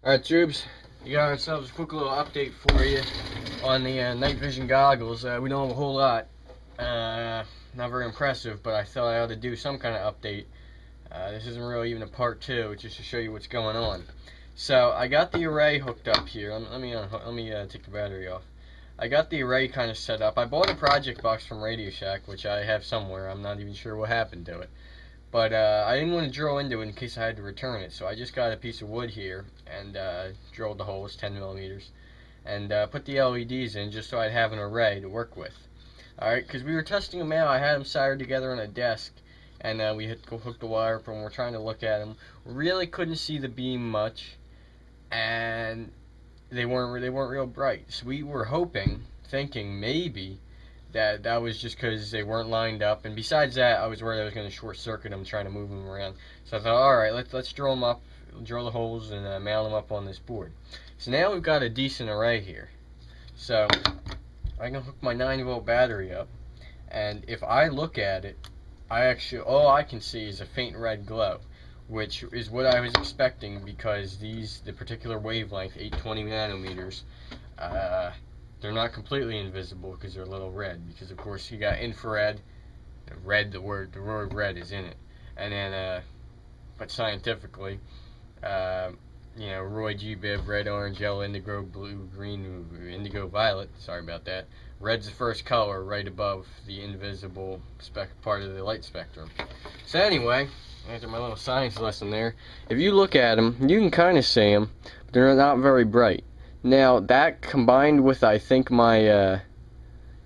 Alright, troops, we got ourselves a quick little update for you on the night vision goggles. We don't have a whole lot. Not very impressive, but I thought I ought to do some kind of update. This isn't really even a part two, it's just to show you what's going on. So I got the array hooked up here. Let me take the battery off. I got the array kind of set up. I bought a project box from Radio Shack, which I have somewhere. I'm not even sure what happened to it. But I didn't want to drill into it in case I had to return it, so I just got a piece of wood here and drilled the holes, 10 millimeters, and put the LEDs in just so I'd have an array to work with. Alright, because we were testing them out. I had them soldered together on a desk, and we had hooked the wire up, and we're trying to look at them. Really couldn't see the beam much, and they weren't real bright. So we were thinking maybe that was just because they weren't lined up, and besides that, I was worried I was going to short circuit them trying to move them around. So I thought, all right, let's drill them up, drill the holes, and mount them up on this board. So now we've got a decent array here. So I can hook my 9-volt battery up, and if I look at it, all I can see is a faint red glow, which is what I was expecting because the particular wavelength, 820 nanometers, they're not completely invisible because they're a little red. Because of course you got infrared, the word red is in it, and then but scientifically, Roy G. Biv, red, orange, yellow, indigo, blue, green, indigo, violet. Sorry about that. Red's the first color right above the invisible part of the light spectrum. So anyway, after my little science lesson there, if you look at them, you can kind of see them, but they're not very bright. Now, that combined with, I think, my,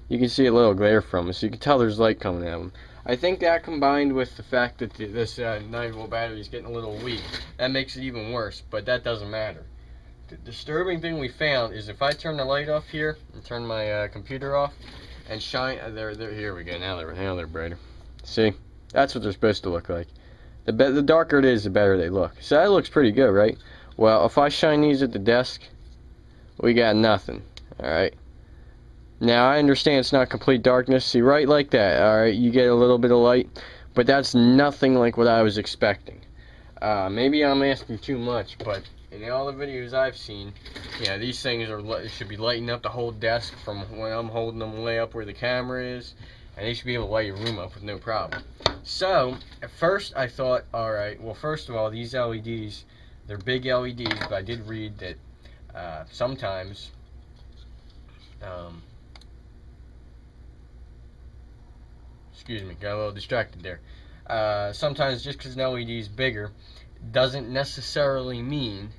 you can see a little glare from it, so you can tell there's light coming at them. I think that combined with the fact that this 9-volt battery is getting a little weak, that makes it even worse, but that doesn't matter. The disturbing thing we found is if I turn the light off here, and turn my computer off, and shine, here we go, now they're brighter. See? That's what they're supposed to look like. The darker it is, the better they look. So that looks pretty good, right? Well, if I shine these at the desk, we got nothing. Alright. Now I understand it's not complete darkness. See, right like that. Alright, you get a little bit of light, but that's nothing like what I was expecting. Maybe I'm asking too much, but in all the videos I've seen, these things should be lighting up the whole desk from when I'm holding them way up where the camera is, and they should be able to light your room up with no problem. So, at first I thought, alright, well, first of all, these LEDs, they're big LEDs, but I did read that sometimes excuse me, got a little distracted there. Sometimes just because an LED is bigger doesn't necessarily mean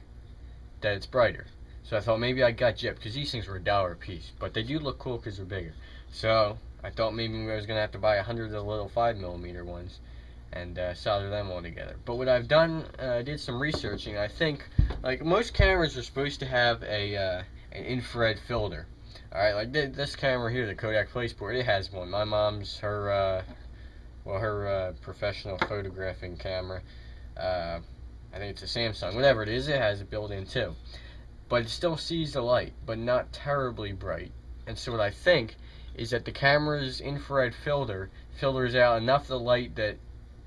that it's brighter. So I thought maybe I got gypped because these things were $1 a piece, but they do look cool because they're bigger. So I thought maybe I was going to have to buy 100 of the little 5mm ones and solder them all together. But what I've done, I did some researching. I think, like, most cameras are supposed to have an infrared filter. Alright, like this camera here, the Kodak PlaySport, it has one. My mom's, her professional photographing camera, I think it's a Samsung, whatever it is, it has it built in too. But it still sees the light, but not terribly bright. And so what I think is that the camera's infrared filter filters out enough of the light that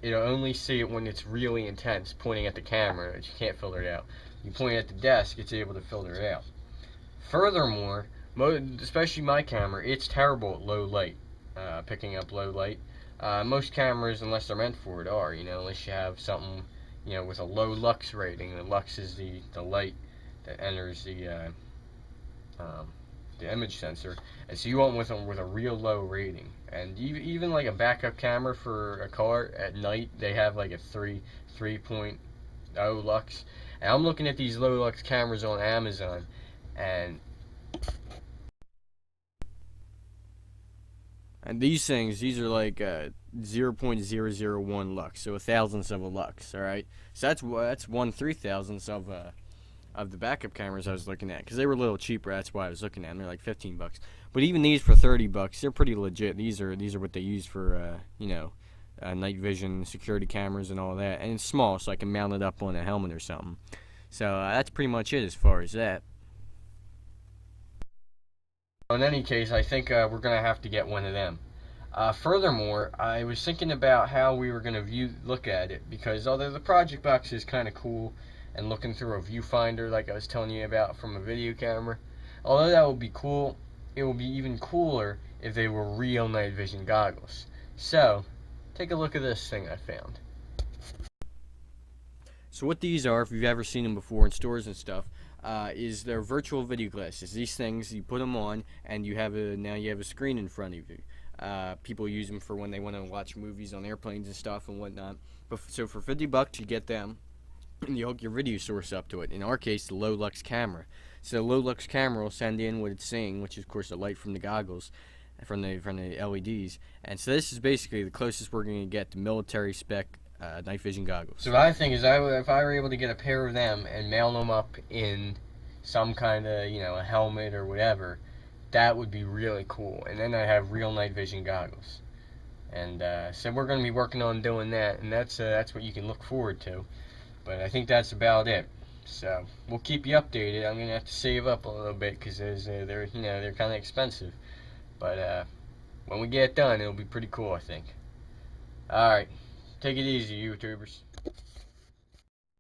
it'll only see it when it's really intense, pointing at the camera, that you can't filter it out. You point it at the desk, it's able to filter it out. Furthermore, especially my camera, it's terrible at low light, picking up low light. Most cameras, unless they're meant for it, are, unless you have something, with a low lux rating. The lux is the light that enters the image sensor, and so you want with a real low rating. And even like a backup camera for a car at night, they have like a 3.0 lux. And I'm looking at these low lux cameras on Amazon, and these are like 0.001 lux, so a thousandth of a lux. All right, so that's 1/3000th of the backup cameras I was looking at, because they were a little cheaper. That's why I was looking at them. They're like $15. But even these for $30, they're pretty legit. These are what they use for night vision security cameras and all that. And it's small, so I can mount it up on a helmet or something. So that's pretty much it as far as that. In any case, I think we're going to have to get one of them. Furthermore, I was thinking about how we were going to look at it, because although the project box is kind of cool and looking through a viewfinder like I was telling you about from a video camera. Although that would be cool, it would be even cooler if they were real night vision goggles. So, take a look at this thing I found. So what these are, if you've ever seen them before in stores and stuff, is they're virtual video glasses. These things, you put them on, and now you have a screen in front of you. People use them for when they want to watch movies on airplanes and stuff and whatnot. So for $50 you get them, and you hook your video source up to it. In our case, the Lowlux camera. So the Lowlux camera will send in what it's seeing, which is of course the light from the goggles, from the LEDs. And so this is basically the closest we're going to get to military spec night vision goggles. So what I think is, if I were able to get a pair of them and mail them up in some kind of, a helmet or whatever, that would be really cool. And then I have real night vision goggles. And so we're going to be working on doing that, and that's what you can look forward to. But I think that's about it. So we'll keep you updated. I'm going to have to save up a little bit because they're kind of expensive. But when we get it done, it'll be pretty cool, I think. All right. Take it easy, YouTubers.